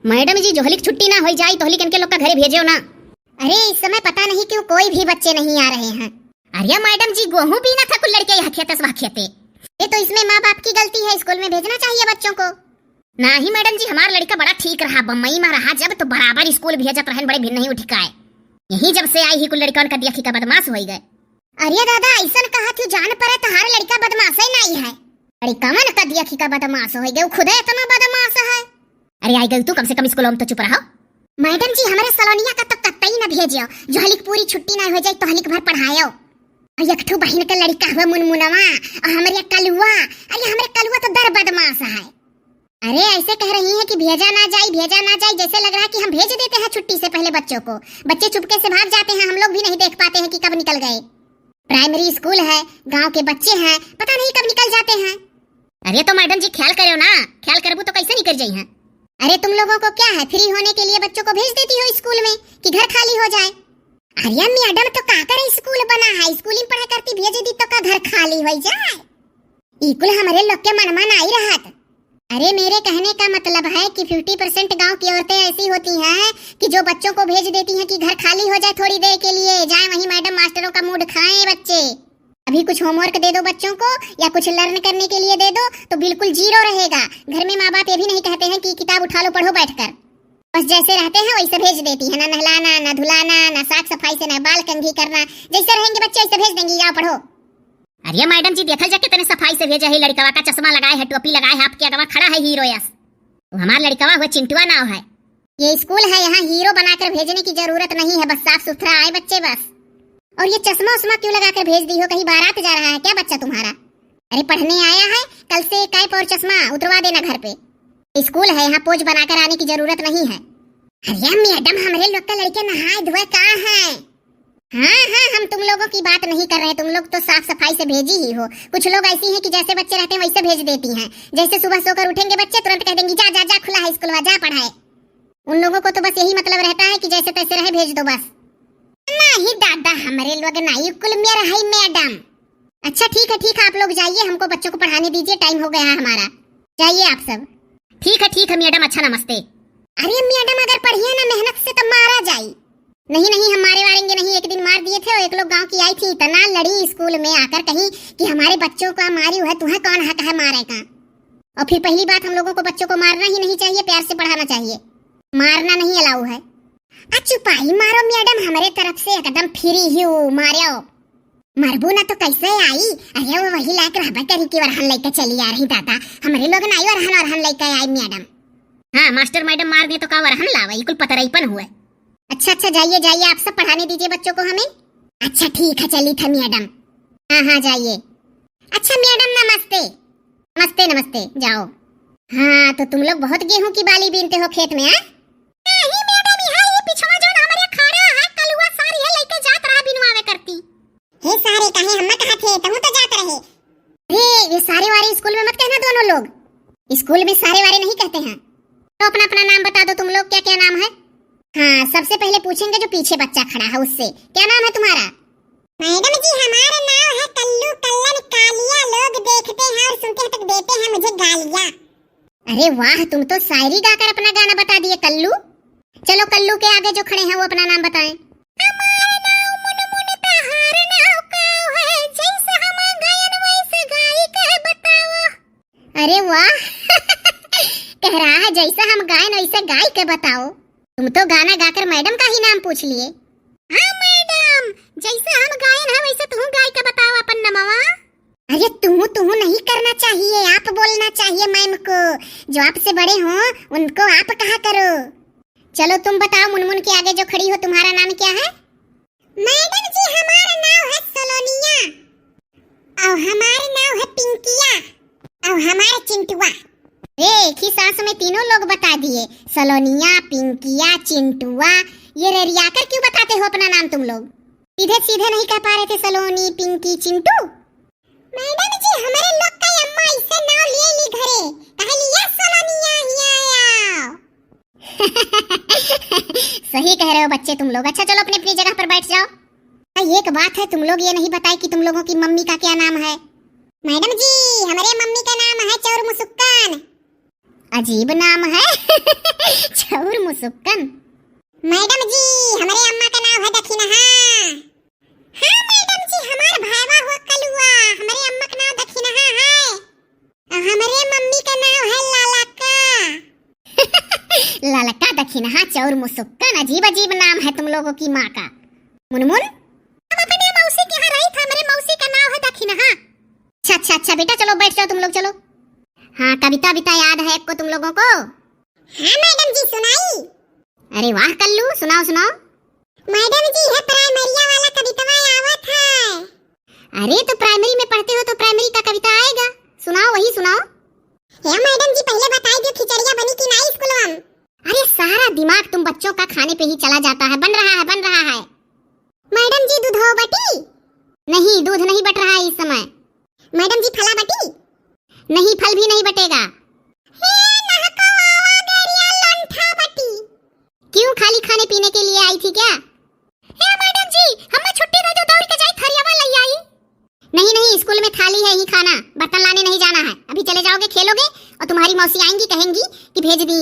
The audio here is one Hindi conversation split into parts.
मैडम जी जोहलिक छुट्टी ना हो जाए तो होली इनके लोग का घरे भेजो ना। अरे इस समय पता नहीं क्यों कोई भी बच्चे नहीं आ रहे हैं। अरे मैडम जी गेहूं भी ना था कुल लड़के हखेते स्वाखेते। ये तो इसमें माँ बाप की गलती है, स्कूल में भेजना चाहिए बच्चों को। ना ही मैडम जी हमारा लड़का बड़ा ठीक रहा, बम्बई में रहा जब तो बराबर स्कूल भेजत रहन, बड़े भिन्न नहीं उठिकाए। यही जब से आई ही कुल लड़का का दिया का बदमाश हो गए। अरे दादा ऐसा कहा तू जान पड़े तहार लड़का बदमाश ही नहीं है। अरे कमन का दिया का बदमाश हो गए, खुद इतना बदमाश है। अरे आई गई तू कम से कम स्कूल में तो चुप रहो। मैडम जी हमारे सलोनिया का तो कतई न भेजियो, जो हलिक पूरी छुट्टी ना हो जाए तो हलिक भर पढ़ायो। और एकठू बहन का लड़का हुआ मुनमुनवा और हमारे कलुआ, अरे हमारे कलुआ तो दर बदमाश है। अरे ऐसे कह रही है कि भेजा ना जाए जैसे लग रहा है कि हम भेज देते हैं छुट्टी से पहले बच्चों को। बच्चे चुपके से भाग जाते हैं, हम लोग भी नहीं देख पाते हैं कि कब निकल गए। प्राइमरी स्कूल है, गांव के बच्चे हैं, पता नहीं कब निकल जाते हैं। अरे तो मैडम जी ख्याल करो ना, ख्याल करबू तो कैसे निकल जाई हैं। अरे तुम लोगों को क्या है, फ्री होने के लिए बच्चों को भेज देती हो स्कूल में कि घर खाली हो जाए। अरे मैडम तो का करे स्कूल बना है, स्कूल में पढ़ाई करती भेज दी तो का घर खाली हो जाए। इकुल हमारे लोग के मन में नहीं रहत। अरे मेरे कहने का मतलब है कि 50% गांव की औरतें ऐसी होती हैं कि जो बच्चों को भेज देती हैं कि घर खाली हो जाए थोड़ी देर के लिए, जाए वहीं मैडम मास्टरों का मूड खाएं बच्चे। अभी कुछ होमवर्क दे दो बच्चों को या कुछ लर्न करने के लिए दे दो तो बिल्कुल जीरो रहेगा। घर में माँ बाप ये भी नहीं कहते हैं कि किताब उठा लो पढ़ो बैठकर, बस जैसे रहते हैं वैसे भेज देती है। ना नहलाना, ना धुलाना, ना साफ सफाई से, ना बाल कंघी करना, जैसे रहेंगे बच्चे वैसे भेज देंगे, जाओ पढ़ो। अरे मैडम जी देखा जा कितने सफाई से भेजा है। लड़कवा का चश्मा लगाए है, टोपी लगाए है, आपके अगवा खड़ा है हीरो यस। तो हमारा लड़कवा हुआ चिंटुआ नाव है। ये स्कूल है, यहाँ हीरो बनाकर भेजने की जरूरत नहीं है, बस साफ सुथरा आए बच्चे बस। और ये चश्मा उस्मा क्यों लगाकर भेज दी हो, कहीं बारात जा रहा है क्या बच्चा तुम्हारा? अरे पढ़ने आया है, कल से कैप और चश्मा उतरवा देना घर पे। स्कूल है, यहाँ पोज बनाकर आने की जरूरत नहीं है। अरे मैडम हमारे लोग का लड़के नहाए धोए कहाँ है? हाँ हम तुम लोगों की बात नहीं कर रहे, तुम लोग तो साफ सफाई से भेजी ही हो। कुछ लोग ऐसी हैं कि जैसे बच्चे रहते हैं वैसे भेज देती हैं। जैसे सुबह सोकर उठेंगे बच्चे तुरंत कह देंगी जा जा जा खुला है स्कूल, जा पढ़ाए। उन लोगों को तो बस यही मतलब रहता है कि जैसे तैसे रहे भेज दो बस। नहीं दादा हमारे लोग नहीं कुल में रहे मैडम। अच्छा ठीक है आप लोग जाइए, हमको बच्चों को पढ़ाने दीजिए, टाइम हो गया है हमारा। जाइए आप सब। ठीक है मैडम, अच्छा नमस्ते। अरे मैडम अगर पढ़िए ना मेहनत से तो मारा जाए। नहीं हम मारेंगे नहीं, एक दिन मार दिए थे और एक लोग गांव की आई थी, इतना लड़ी स्कूल में आकर कहीं कि हमारे बच्चों का मारी है, तुम्हें कौन हक है मारे का। और फिर पहली बात हम लोगों को बच्चों को मारना ही नहीं चाहिए, प्यार से पढ़ाना चाहिए, मारना नहीं अलाउ है। चुपाई मारो मैडम, हमारे तरफ से एकदम फ्री ही मारो। मरबू ना तो कैसे आई? अरे वो वही लायक रहबा करी की वरहन लेके चली आ रही दादा, हमारे लोग नहीं वरहन लेके आई मैडम। हाँ मास्टर मैडम मार दे तो का वरहन लावा, कुल पतरईपन हुए। अच्छा जाइए आप सब पढ़ाने दीजिए बच्चों को हमें। अच्छा ठीक है चली था मैडम। हाँ जाइए। अच्छा मैडम नमस्ते जाओ। हाँ तो तुम लोग बहुत गेहूं की बाली बीनते हो खेत में? नहीं मैडम यहाँ ये पिछवा जो हमारे खारा है कलुआ सारी है लेके जात रहा बिनवावे करती। हे सारे कहे हम कहा थे तुम तो जात रहे। अरे ये सारे वारे स्कूल में मत कहना, दोनों लोग स्कूल में सारे वारे नहीं कहते हैं। तो अपना नाम बता दो तुम लोग, क्या नाम है? हाँ सबसे पहले पूछेंगे जो पीछे बच्चा खड़ा है उससे, क्या नाम है तुम्हारा? मैडम जी हमारा नाम है कल्लू कल्लन कालिया, लोग देखते हैं और सुनते हैं तक देते हैं मुझे गालियाँ। अरे वाह तुम तो शायरी गाकर अपना गाना बता दिए कल्लू। चलो कल्लू के आगे जो खड़े हैं वो अपना नाम बताएं। हमारा नाम मुनमुन तहार नाम काऊ है, जैसे हम गायन वैसे गाई के बताओ। अरे वाह कह रहा है जैसा हम गायन वैसे गाई के बताओ। तुम तो गाना गाकर मैडम का ही नाम पूछ लिए। हाँ मैडम जैसे हम गायन है वैसे तू गाय के बताओ अपन नमवा। अरे तू नहीं करना चाहिए, आप बोलना चाहिए मैम को, जो आपसे बड़े हो उनको आप कहा करो। चलो तुम बताओ मुनमुन के आगे जो खड़ी हो तुम्हारा नाम क्या है? मैडम जी हमारा नाम है सलोनिया और हमारा नाम है पिंकिया और हमारा चिंटुआ। एक ही सांस में तीनों लोग बता दिए, सलोनिया पिंकिया चिंटुआ। ये रेरियाकर क्यों बताते हो अपना नाम तुम लोग? सीधे नहीं कह पा रहे थे सलोनी पिंकी चिंटू? मैडम जी हमारे लोग का अम्मा इससे नाम ले ली घरे, कह लिया सलोनिया ही आया। सही कह रहे हो बच्चे तुम लोग। अच्छा चलो अपनी अपनी जगह पर बैठ जाओ। एक बात है तुम लोग ये नहीं बताए कि तुम लोगों की मम्मी का क्या नाम है? मैडम जी हमारे मम्मी का नाम है चौर मुसुक्कान। अजीब नाम है चौर मुसुक्कन। मैडम जी हमारे अम्मा का नाम है दक्षिणा। हाँ मैडम जी हमार भाईवा हुआ कलुआ, हमारे अम्मा का नाम दक्षिणा है। हमारे मम्मी का नाम है लालका। लालका दक्षिणा चौर मुसुक्कन, अजीब अजीब नाम है तुम लोगों की माँ का। मुनमुन हम अपने मौसी के यहाँ रही था, मेरे मौसी का नाम है दक्षिणा। अच्छा अच्छा बेटा चलो बैठ जाओ तुम लोग, चलो। हाँ कविता विता याद है आपको तुम लोगों को? हाँ मैडम जी सुनाई। अरे वाह कल्लू सुनाओ सुनाओ। मैडम जी है प्राइमरिया वाला कविता आवत है। अरे तो प्राइमरी में पढ़ते हो तो प्राइमरी का कविता आएगा, सुनाओ वही सुनाओ। हे मैडम जी पहले बताई दो खिचड़िया बनी कि नहीं स्कूल में? अरे सारा दिमाग तुम बच्चों का खाने पे ही चला जाता है। बन रहा है बन रहा है। मैडम जी दूध हो बटी? नहीं दूध नहीं बट रहा है इस समय। मैडम जी फला बटी? नहीं फल भी नहीं बटेगा। क्यों खाली खाने पीने के लिए आई थी क्या? हे मैडम जी हमें छुट्टी दे दो, दौड़ के जाई थरियावा ले आई। नहीं नहीं स्कूल में थाली है ही खाना, बर्तन लाने नहीं जाना है। अभी चले जाओगे खेलोगे और तुम्हारी मौसी आएंगी कहेंगी कि भेज दी।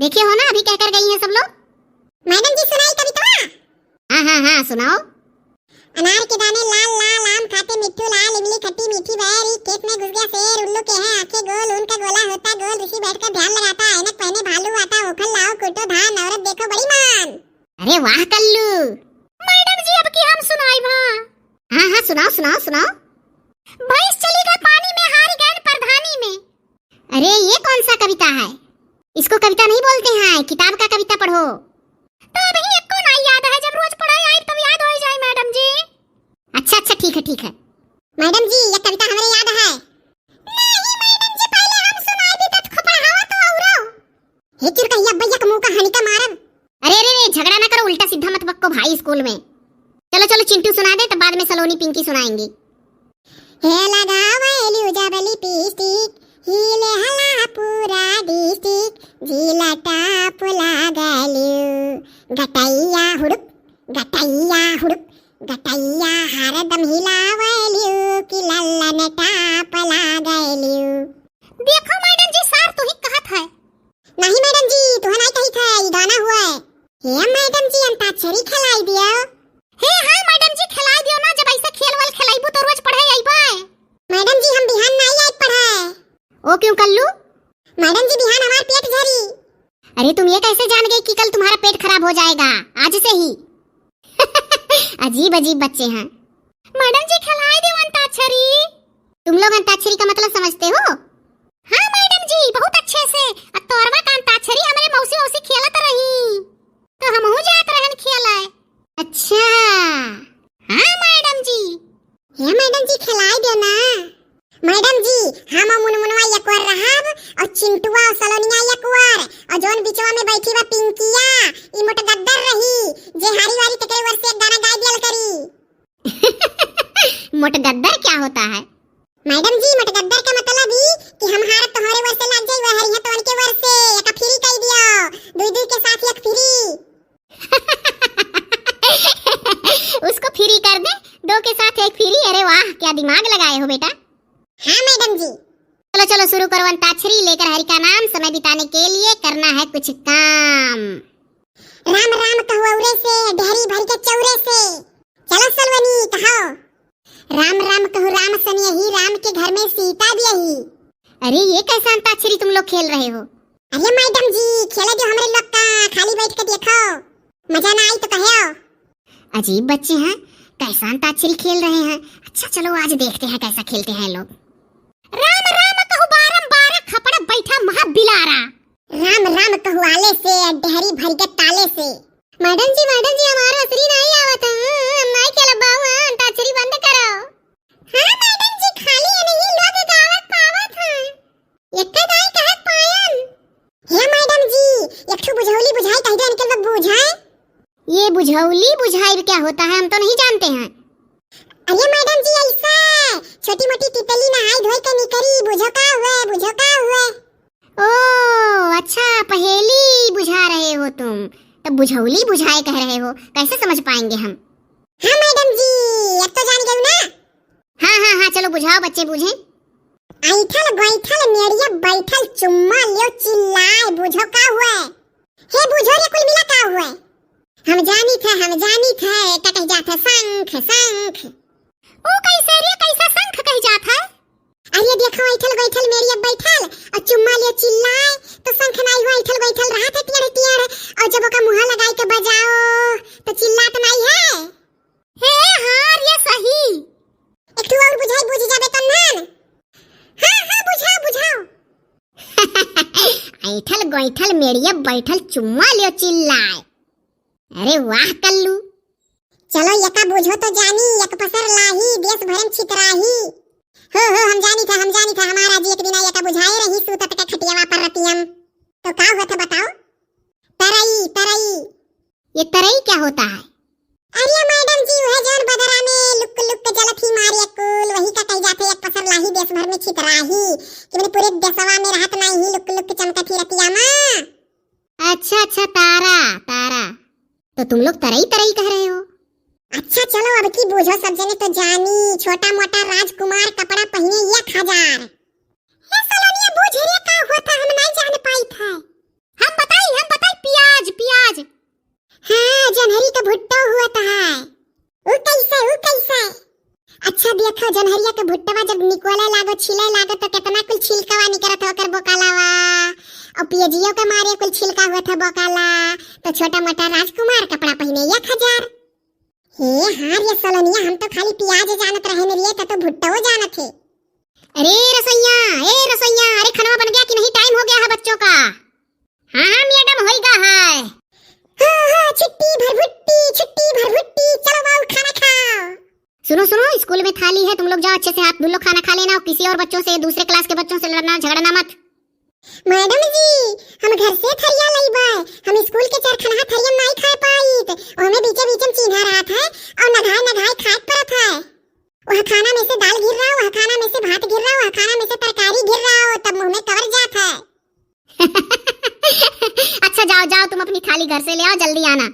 देखे हो ना अभी कहकर गई हैं सब लोग। मैडम जी सुनाई कविता? हाँ सुनाओ। अनार के दाने लाल लाल, आम खाते मिट्टू लाल, इमली खट्टी मीठी बैरी, खेत में घुस गया शेर, उल्लू के हैं आंखें गोल, उनका गोला होता गोल, ऋषि बैठकर ध्यान लगाता, ऐनक पहने भालू आता, ओखल लाओ कुटो धान, औरत देखो बड़ी मान। अरे वाह कल्लू। मैडम जी अब की हम सुनाई भा। हाँ सुनाओ सुनाओ सुनाओ। भैंस चली गई पानी में, हार गए प्रधानी में। अरे ये कौन सा कविता है? इसको कविता नहीं बोलते हैं, किताब का कविता पढ़ो। तो अभी एक को नहीं याद है, जब रोज पढ़ाई आई तब याद हो जाए मैडम जी। अच्छा ठीक है। मैडम जी ये कविता हमें याद है। नहीं मैडम जी पहले हम सुनाई दी तो पढ़ावा तो औरो। हे चिरकैया भैया का मुंह का हनी का मारब। अरे झगड़ा ना करो, उल्टा सीधा मत बक्को भाई स्कूल में। चलो चिंटू सुना दे, तब बाद में सलोनी पिंकी सुनाएंगी। हे लगावेली उजाबली पिस्टिक, हिले हला पूरा डिस्ट्रिक्ट, जिला टाप लागलियो, गटैया हुड़ुक गटैया हरदम हिलावलियो कि लल्लन टाप लागलियो। देखो मैडम जी सार तो ही कहत है। नहीं मैडम जी तो नहीं कही था, ये गाना हुआ है। हे मैडम जी अंताक्षरी खिलाई दियो। हे हाँ मैडम जी खिलाई दियो ना, जब ऐसे खेल वाल खिलाइबू तो रोज पढ़े आइबा। मैडम जी हम बिहान नहीं आई पढ़े। ओ क्यों कल्लू? मैडम जी बिहान हमार पेट झरी। अरे तुम ये कैसे जान गई कि कल तुम्हारा पेट खराब हो जाएगा आज से ही? अजीब बच्चे हैं। मैडम जी खिलाई दो अंताक्षरी। तुम लोग अंताक्षरी का मतलब समझते हो? हाँ मैडम जी बहुत अच्छे से। तोरवा का अंताक्षरी हमारे मौसी खेलत रही तो हमहू जात रहन खेलाए। अच्छा हाँ मैडम जी। हे मैडम जी खिलाई दो ना। मैडम जी हम मुनमुनवा एक और रहब और चिंटुआ और सलोनिया एक और जोन बिचवा में बैठी बा पिंकिया ई मोट गद्दर रही जे हारी वारी तकरे वर से एक गाना गा दियल करी। मोट गद्दर क्या होता है? मैडम जी मोट गद्दर का मतलब ही कि हम हार तुम्हारे वर से लग जाई वह हरिया तो उनके वर से एक फ्री कह दियो, दुई के साथ एक फ्री। उसको फ्री कर दे, दो के साथ एक फ्री। अरे वाह क्या दिमाग लगाए हो बेटा। हाँ मैडम जी। चलो शुरू करो अंताक्षरी लेकर हरि का नाम, समय बिताने के लिए करना है कुछ काम। राम राम कहो औरे से, ढेरी भर के चौरे से। चलो सलवनी कहो। राम राम कहो राम सन यही, राम के घर में सीता भी यही। अरे ये कैसा अंताक्षरी तुम लोग खेल रहे हो? अरे मैडम जी खेले जो हमारे लोग का, खाली बैठ के देखो, मजा ना आई तो कहो। अजीब बच्चे हैं, कैसा अंताक्षरी खेल रहे हैं। अच्छा चलो आज देखते हैं कैसा खेलते हैं लोग। राम राम कहू बारंबार खपड़ बैठा महाबिलारा, राम राम कहू आले से ढेरी भर के ताले से। मैडम जी हमारा असली नहीं आवत है, हम नहीं खेल बाबू, अंताक्षरी बंद करो। हां मैडम जी खाली नहीं लोग गावत पावत हैं, एक दाई कहत पायन। हे मैडम जी एक ठो बुझौली बुझाई कह दे इनके लोग बुझाए। ये बुझौली बुझाई क्या होता है हम तो नहीं जानते हैं। अरे मैडम जी ऐसा छोटी मोटी तितली नहाई धोई के निकरी, बुझो का हुए। ओ अच्छा पहेली बुझा रहे हो तुम, तब बुझौली बुझाए कह रहे हो, कैसे समझ पाएंगे हम। हाँ मैडम जी अब तो जान गए ना। हाँ चलो बुझाओ बच्चे बुझे। ऐठल बैठल मेरिया बैठल चुम्मा लियो चिल्लाए, बुझो का हुए। हे बुझ हम जानी थे का कह जात है शंख शंख। ओ कैसे रे, कैसा शंख कह जात है? अरे देखो ऐठल बैठल मेरी अब बैठल और चुम्मा ले चिल्लाए तो शंख नहीं हुआ, ऐठल बैठल रात है तियार तियार, और जब ओका मुंह लगाई के बजाओ तो चिल्लात नहीं है। हे हां ये सही। एक तू और बुझाई बुझ जाबे तो नान। हां बुझाओ बुझाओ। ऐठल गोइठल मेरी अब बैठल चुम्मा ले चिल्लाए। अरे वाह कल्लू, चलो यका बुझो तो जानी, यक पसर लाही देश भरम छितराही। हो हम जानी था हमारा जी एक दिन यका बुझाए रही सूतत के खटियावा पर रतियम। तो का हुआ था बताओ? तरई। ये तरई क्या होता है? अरे मैडम जी वह जौन बदरा में लुक लुक जलत ही मारे कुल वही का कह जाते एक पसर लाही देश भर में छितराही, कि मैंने पूरे देशवा में रहत नहीं लुक लुक चमकत ही रतिया मां। अच्छा तारा, तो तुम लोग तरई कह रहे हो? अच्छा चलो अब की बूझो सब जने तो जानी, छोटा मोटा राजकुमार कपड़ा पहने 1000। हे सलोनिया बूझ रे का होता हम नहीं जान पाई था। हम बताई प्याज। हां जनहरी का भुट्टा हुआ था है। वो कैसे? अच्छा देखो जनहरिया के भुट्टवा जब निकोला लागो छिले लागो तो कितना कुल छिलकावा निकलत होकर बोकालावा, और पियजियो के मारे कुल छिलका हुआ था बोकाला, तो छोटा मोटा राजकुमार कपड़ा पहने 1000। हे हां ये सलोनिया हम तो खाली प्याज जानत रहे मेरी तो भुट्टा जानत थे। अरे रसोइया अरे खाना बन गया कि नहीं? टाइम हो गया है बच्चों का। हां मैडम होइगा है। हां छुट्टी भर भुट्टी चलो बाबू खाना खाओ। सुनो स्कूल में थाली है, तुम लोग जाओ अच्छे से हाथ धुल लो, खाना खा लेना, और किसी और बच्चों से दूसरे क्लास के बच्चों से लड़ना झगड़ना मत। मैडम जी हम घर से थरिया लई बाय, हम स्कूल के चरखना थरिया नहीं खा पाई तो हमें बीचे चिन्हा रहा था और नघाए खात परत है। वह खाना में से दाल गिर रहा, वह खाना में से भात गिर रहा, वह खाना में से तरकारी गिर रहा, तब मुंह में कवर जात है। अच्छा जाओ तुम अपनी थाली घर से ले आओ, जल्दी आना।